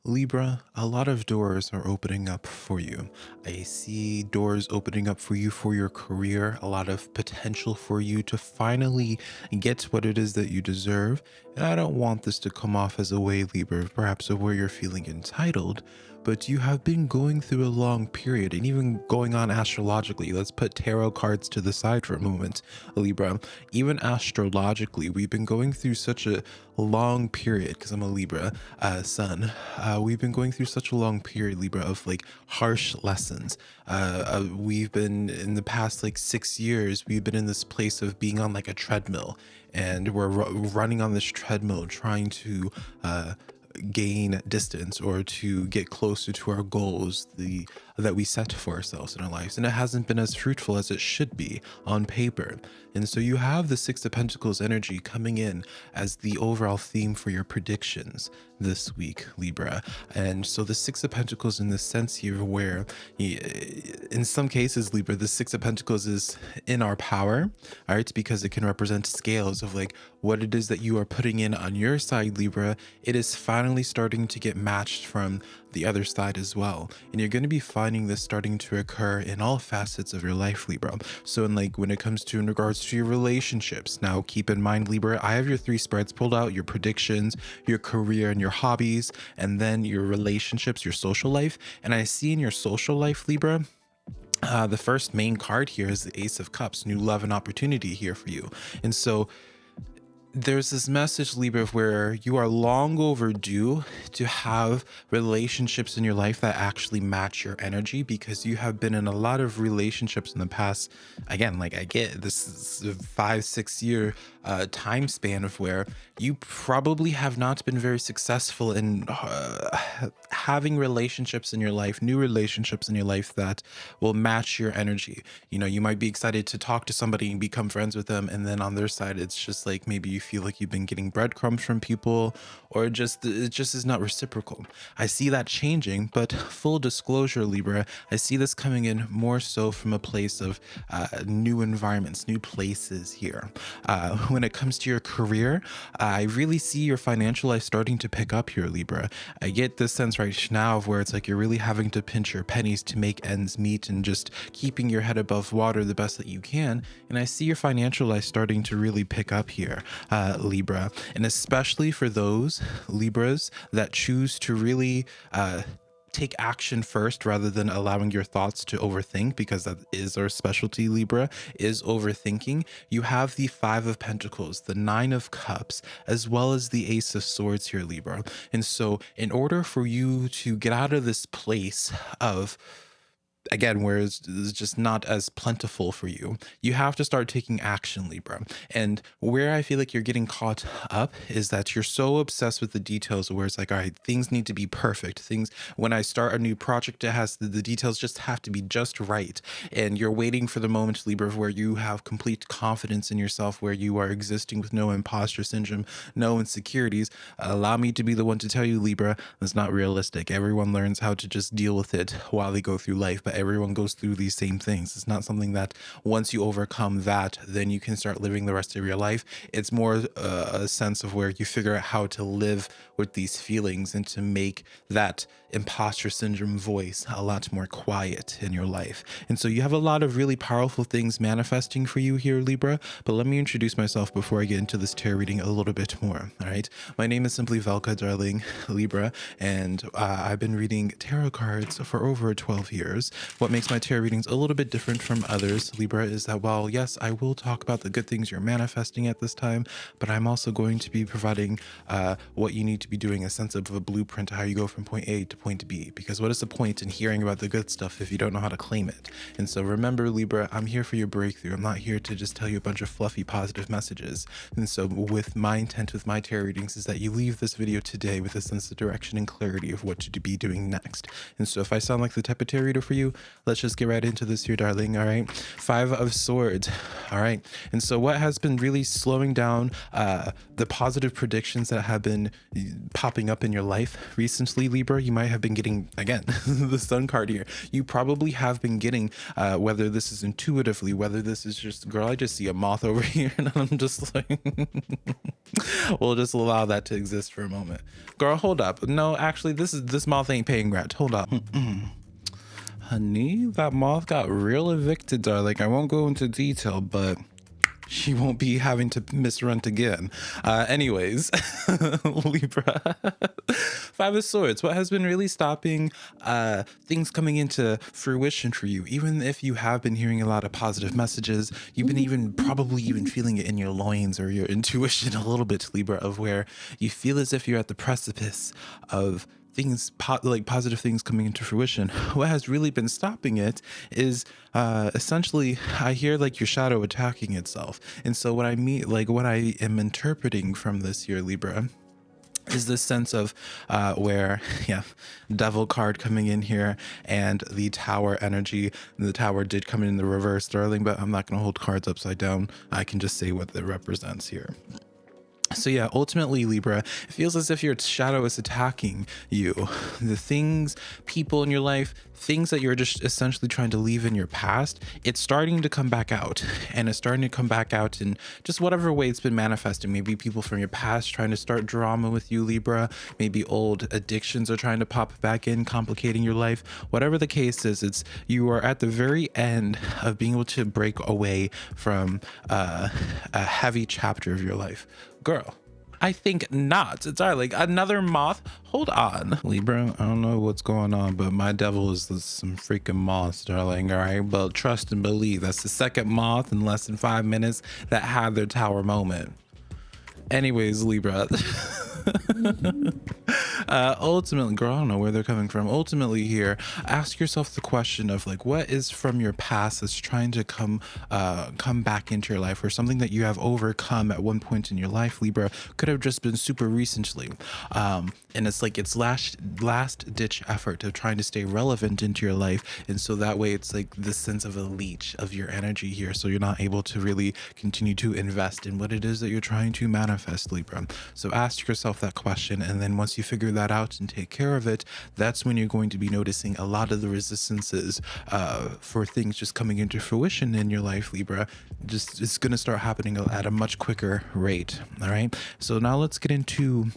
Libra, a lot of doors are opening up for you. I see doors opening up for you for your career, a lot of potential for you to finally get what it is that you deserve. And I don't want this to come off as a way, Libra, perhaps of where you're feeling entitled, but you have been going through a long period and even going on astrologically. Let's put tarot cards to the side for a moment, Libra. Even astrologically, we've been going through such a long period because I'm a Libra sun. We've been going through such a long period, Libra, of like harsh lessons. We've been in the past like 6 years, we've been in this place of being on like a treadmill, and we're running on this treadmill trying to gain distance or to get closer to our goals that we set for ourselves in our lives, and it hasn't been as fruitful as it should be on paper. And so you have the Six of Pentacles energy coming in as the overall theme for your predictions this week, Libra. And so the Six of Pentacles in the sense here where in some cases, Libra, the Six of Pentacles is in our power, all right, because it can represent scales of like what it is that you are putting in on your side, Libra. It is finally starting to get matched from the other side as well, and you're going to be finding this starting to occur in all facets of your life, Libra. So when it comes to in regards to your relationships, now keep in mind, Libra, I have your three spreads pulled out: your predictions, your career and your hobbies, and then your relationships, your social life. And I see in your social life, Libra, the first main card here is the Ace of Cups, new love and opportunity here for you. And so there's this message, Libra, where you are long overdue to have relationships in your life that actually match your energy, because you have been in a lot of relationships in the past. Again, like I get this is a 5-6 year time span of where you probably have not been very successful in having relationships in your life, new relationships in your life that will match your energy. You know, you might be excited to talk to somebody and become friends with them, and then on their side, it's just like maybe you feel like you've been getting breadcrumbs from people, or it just is not reciprocal. I see that changing, but full disclosure, Libra, I see this coming in more so from a place of new environments, new places here. When it comes to your career, I really see your financial life starting to pick up here, Libra. I get this sense right now of where it's like you're really having to pinch your pennies to make ends meet and just keeping your head above water the best that you can. And I see your financial life starting to really pick up here, Libra. And especially for those Libras that choose to really take action first rather than allowing your thoughts to overthink, because that is our specialty, Libra, is overthinking. You have the Five of Pentacles, the Nine of Cups, as well as the Ace of Swords here, Libra. And so in order for you to get out of this place of, again, where it's just not as plentiful for you, you have to start taking action, Libra. And where I feel like you're getting caught up is that you're so obsessed with the details, where it's like, all right, things need to be perfect. Things, when I start a new project, it has the details just have to be just right. And you're waiting for the moment, Libra, where you have complete confidence in yourself, where you are existing with no imposter syndrome, no insecurities. Allow me to be the one to tell you, Libra, that's not realistic. Everyone learns how to just deal with it while they go through life, but everyone goes through these same things. It's not something that once you overcome that, then you can start living the rest of your life. It's more a sense of where you figure out how to live with these feelings and to make that imposter syndrome voice a lot more quiet in your life. And so you have a lot of really powerful things manifesting for you here, Libra. But let me introduce myself before I get into this tarot reading a little bit more. All right. My name is SimplyVelca, darling, Libra, and I've been reading tarot cards for over 12 years. What makes my tarot readings a little bit different from others, Libra, is that while yes, I will talk about the good things you're manifesting at this time, but I'm also going to be providing what you need to be doing, a sense of a blueprint of how you go from point A to point B. Because what is the point in hearing about the good stuff if you don't know how to claim it? And so remember, Libra, I'm here for your breakthrough. I'm not here to just tell you a bunch of fluffy positive messages. And so with my intent with my tarot readings is that you leave this video today with a sense of direction and clarity of what to be doing next. And so if I sound like the type of tarot reader for you, let's just get right into this here, darling. All right. Five of Swords. All right. And so what has been really slowing down the positive predictions that have been popping up in your life recently, Libra? You might have been getting, again, the Sun card here. You probably have been getting, whether this is intuitively, whether this is just, girl, I just see a moth over here and I'm just like, we'll just allow that to exist for a moment. Girl, hold up. No, actually, this moth ain't paying rent. Hold up. Honey, that moth got real evicted, darling. I won't go into detail, but she won't be having to miss rent again. Anyways, Libra. Five of Swords. What has been really stopping things coming into fruition for you? Even if you have been hearing a lot of positive messages, you've been probably even feeling it in your loins or your intuition a little bit, Libra, of where you feel as if you're at the precipice of things like positive things coming into fruition. What has really been stopping it is essentially, I hear like your shadow attacking itself. And so what I mean, like what I am interpreting from this here, Libra, is this sense of where, yeah, Devil card coming in here and the Tower energy. The Tower did come in the reverse, darling, but I'm not going to hold cards upside down. I can just say what it represents here. So yeah, ultimately, Libra, it feels as if your shadow is attacking you. The things, people in your life, things that you're just essentially trying to leave in your past, it's starting to come back out. And it's starting to come back out in just whatever way it's been manifesting. Maybe people from your past trying to start drama with you, Libra. Maybe old addictions are trying to pop back in, complicating your life. Whatever the case is, you are at the very end of being able to break away from a heavy chapter of your life. Girl, I think not. It's like another moth. Hold on, Libra. I don't know what's going on, but my devil is some freaking moths, darling. All right, but trust and believe. That's the second moth in less than 5 minutes that had their tower moment. Anyways, Libra. Ultimately, girl, I don't know where they're coming from. Ultimately here, ask yourself the question of like, what is from your past that's trying to come back into your life, or something that you have overcome at one point in your life, Libra, could have just been super recently. And it's like it's last ditch effort of trying to stay relevant into your life. And so that way it's like this sense of a leech of your energy here. So you're not able to really continue to invest in what it is that you're trying to manifest, Libra. So ask yourself that question. And then once you figure that out and take care of it, that's when you're going to be noticing a lot of the resistances for things just coming into fruition in your life, Libra. Just it's going to start happening at a much quicker rate. All right. So now let's get into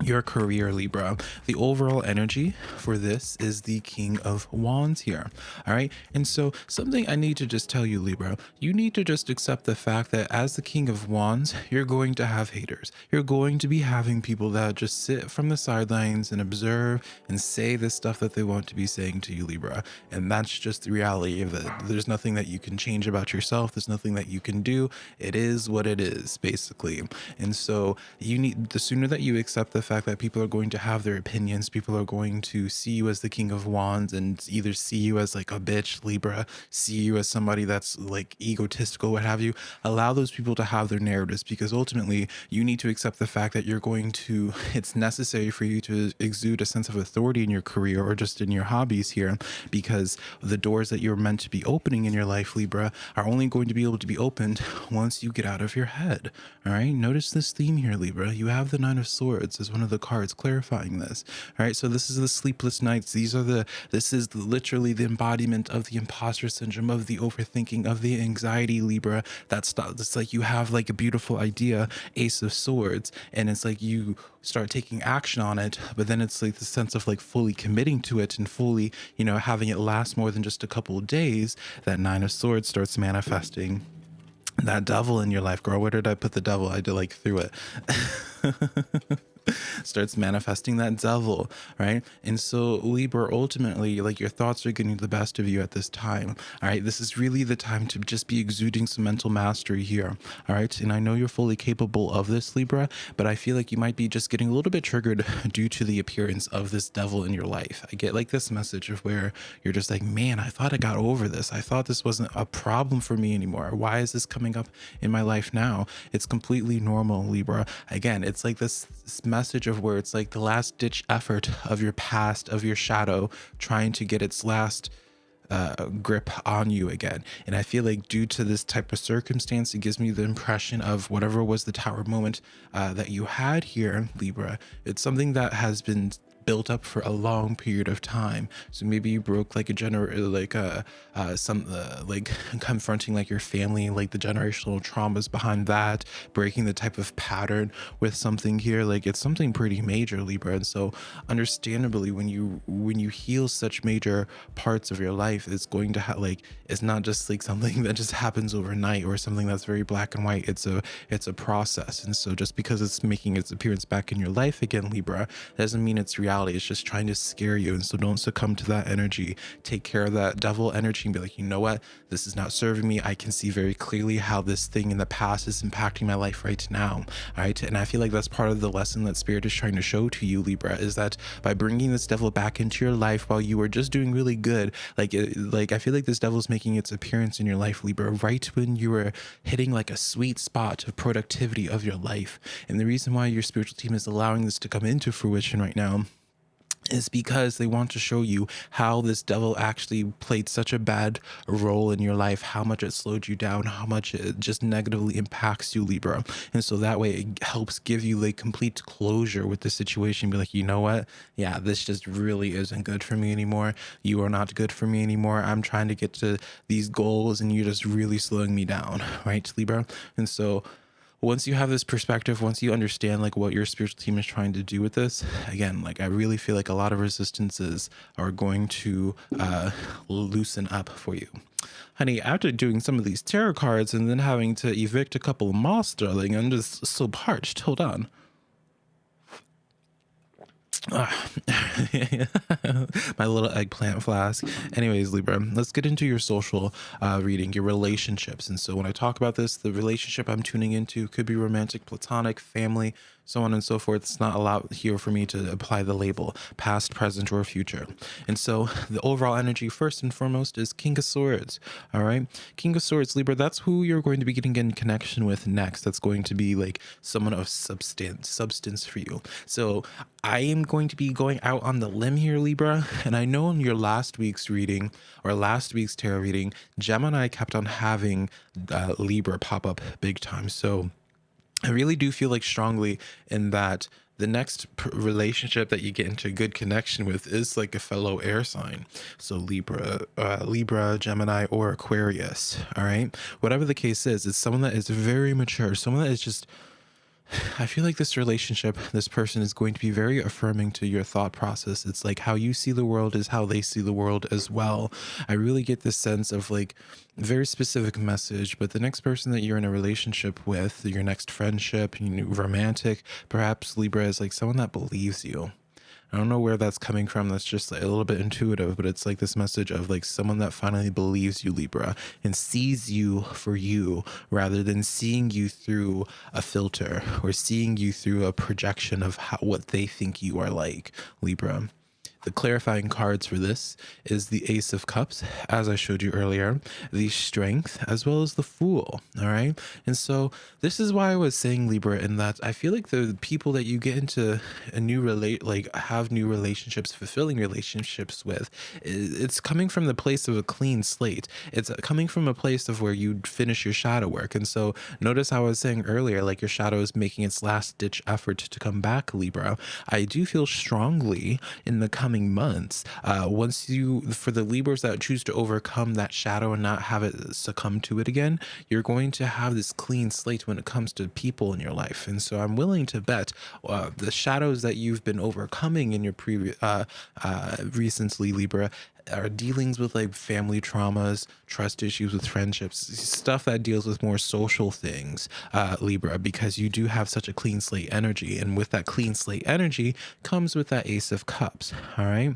your career, Libra. The overall energy for this is the King of Wands here. All right. And so something I need to just tell you, Libra, you need to just accept the fact that as the King of Wands, you're going to have haters. You're going to be having people that just sit from the sidelines and observe and say the stuff that they want to be saying to you, Libra. And that's just the reality of it. There's nothing that you can change about yourself. There's nothing that you can do. It is what it is, basically. And so you need, the sooner that you accept the fact that people are going to have their opinions, people are going to see you as the King of Wands and either see you as like a bitch, Libra, see you as somebody that's like egotistical, what have you. Allow those people to have their narratives, because ultimately you need to accept the fact that you're going to, it's necessary for you to exude a sense of authority in your career or just in your hobbies here, because the doors that you're meant to be opening in your life, Libra, are only going to be able to be opened once you get out of your head. All right. Notice this theme here, Libra. You have the Nine of Swords as one of the cards clarifying this. All right. So this is the sleepless nights. This is literally the embodiment of the imposter syndrome, of the overthinking, of the anxiety, Libra. It's like you have like a beautiful idea, Ace of Swords, and it's like you start taking action on it, but then it's like the sense of like fully committing to it and fully, having it last more than just a couple of days. That Nine of Swords starts manifesting that devil in your life. Girl, where did I put the devil? I did like through it. Starts manifesting that devil, right? And so Libra, ultimately, like your thoughts are getting the best of you at this time. All right. This is really the time to just be exuding some mental mastery here. All right. And I know you're fully capable of this, Libra, but I feel like you might be just getting a little bit triggered due to the appearance of this devil in your life. I get like this message of where you're just like, man, I thought I got over this. I thought this wasn't a problem for me anymore. Why is this coming up in my life now? It's completely normal, Libra. Again, it's like this message of where it's like the last ditch effort of your past, of your shadow, trying to get its last grip on you again. And I feel like due to this type of circumstance, it gives me the impression of whatever was the tower moment that you had here, Libra. It's something that has been built up for a long period of time. So maybe you broke like a like confronting like your family, like the generational traumas behind that, breaking the type of pattern with something here. Like it's something pretty major, Libra. And so understandably, when you heal such major parts of your life, it's going to like, it's not just like something that just happens overnight or something that's very black and white. It's a process. And so just because it's making its appearance back in your life again, Libra, doesn't mean it's reality. It's just trying to scare you. And so don't succumb to that energy. Take care of that devil energy and be like, you know what, this is not serving me. I can see very clearly how this thing in the past is impacting my life right now. All right. And I feel like that's part of the lesson that spirit is trying to show to you, Libra, is that by bringing this devil back into your life while you were just doing really good, like I feel like this devil's making its appearance in your life, Libra, right when you were hitting like a sweet spot of productivity of your life. And the reason why your spiritual team is allowing this to come into fruition right now is because they want to show you how this devil actually played such a bad role in your life, how much it slowed you down, how much it just negatively impacts you, Libra. And so that way it helps give you like complete closure with the situation. Be like, you know what? Yeah, this just really isn't good for me anymore. You are not good for me anymore. I'm trying to get to these goals and you're just really slowing me down, right, Libra? And so once you have this perspective, once you understand like what your spiritual team is trying to do with this, again, like I really feel like a lot of resistances are going to loosen up for you. Honey, after doing some of these tarot cards and then having to evict a couple of moths, darling, I'm just so parched. Hold on. My little eggplant flask. Anyways, Libra, let's get into your social reading, your relationships. And so when I talk about this, the relationship I'm tuning into could be romantic, platonic, family, so on and so forth. It's not allowed here for me to apply the label past, present, or future. And so the overall energy, first and foremost, is King of Swords. All right. King of Swords, Libra, that's who you're going to be getting in connection with next. That's going to be like someone of substance for you. So I am going to be going out on the limb here, Libra. And I know in your last week's reading or last week's tarot reading, Gemini kept on having Libra pop up big time. So I really do feel like strongly in that the next relationship that you get into a good connection with is like a fellow air sign. So Libra, Gemini, or Aquarius. All right. Whatever the case is, it's someone that is very mature, someone that is just, I feel like this relationship, this person is going to be very affirming to your thought process. It's like how you see the world is how they see the world as well. I really get this sense of like very specific message, but the next person that you're in a relationship with, your next friendship, romantic, perhaps Libra, is like someone that believes you. I don't know where that's coming from. That's just like a little bit intuitive, but it's like this message of like someone that finally believes you, Libra, and sees you for you rather than seeing you through a filter or seeing you through a projection of what they think you are like, Libra. The clarifying cards for this is the Ace of Cups, as I showed you earlier, the Strength, as well as the Fool. All right. And so this is why I was saying, Libra, in that I feel like the people that you get into a new have new relationships, fulfilling relationships with, it's coming from the place of a clean slate. It's coming from a place of where you finish your shadow work. And so notice how I was saying earlier, like your shadow is making its last ditch effort to come back, Libra. I do feel strongly in the coming months, for the Libras that choose to overcome that shadow and not have it succumb to it again, you're going to have this clean slate when it comes to people in your life. And so I'm willing to bet the shadows that you've been overcoming in your previous recently, Libra, are dealings with like family traumas, trust issues with friendships, stuff that deals with more social things, Libra, because you do have such a clean slate energy. And with that clean slate energy comes with that Ace of Cups. All right.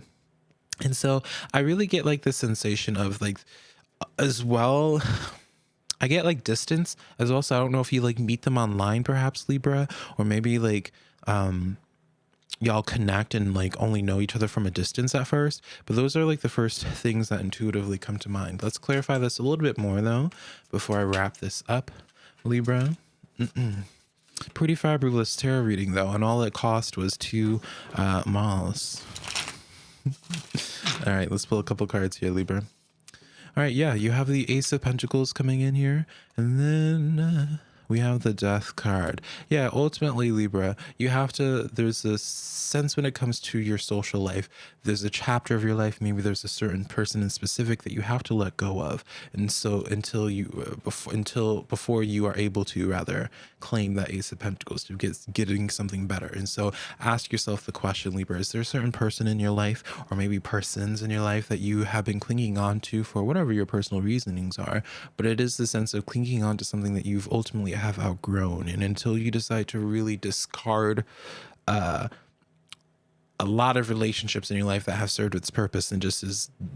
And so I really get like this sensation of like, as well, I get like distance as well. So I don't know if you like meet them online, perhaps, Libra, or maybe like, y'all connect and like only know each other from a distance at first, but those are like the first things that intuitively come to mind. Let's clarify this a little bit more though before I wrap this up, Libra. Pretty fabulous tarot reading though, and all it cost was 2 moths. All right, let's pull a couple cards here, Libra. All right, yeah, you have the Ace of Pentacles coming in here, and then we have the Death card. Yeah, ultimately, Libra, you have to, there's a sense when it comes to your social life, there's a chapter of your life, maybe there's a certain person in specific that you have to let go of. And so until you, before you are able to rather claim that Ace of Pentacles to getting something better. And so ask yourself the question, Libra, is there a certain person in your life, or maybe persons in your life, that you have been clinging on to for whatever your personal reasonings are? But it is the sense of clinging on to something that you've ultimately have outgrown. And until you decide to really discard uh a lot of relationships in your life that have served its purpose and just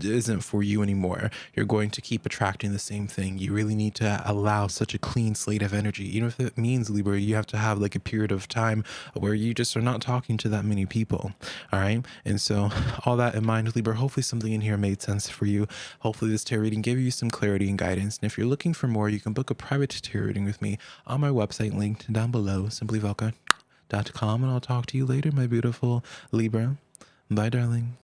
isn't for you anymore, you're going to keep attracting the same thing. You really need to allow such a clean slate of energy, even if it means, Libra, you have to have like a period of time where you just are not talking to that many people. All right, and so all that in mind, Libra, hopefully something in here made sense for you. Hopefully this tarot reading gave you some clarity and guidance, and if you're looking for more, you can book a private tarot reading with me on my website linked down below, SimplyVelca.com, and I'll talk to you later, my beautiful Libra. Bye, darling.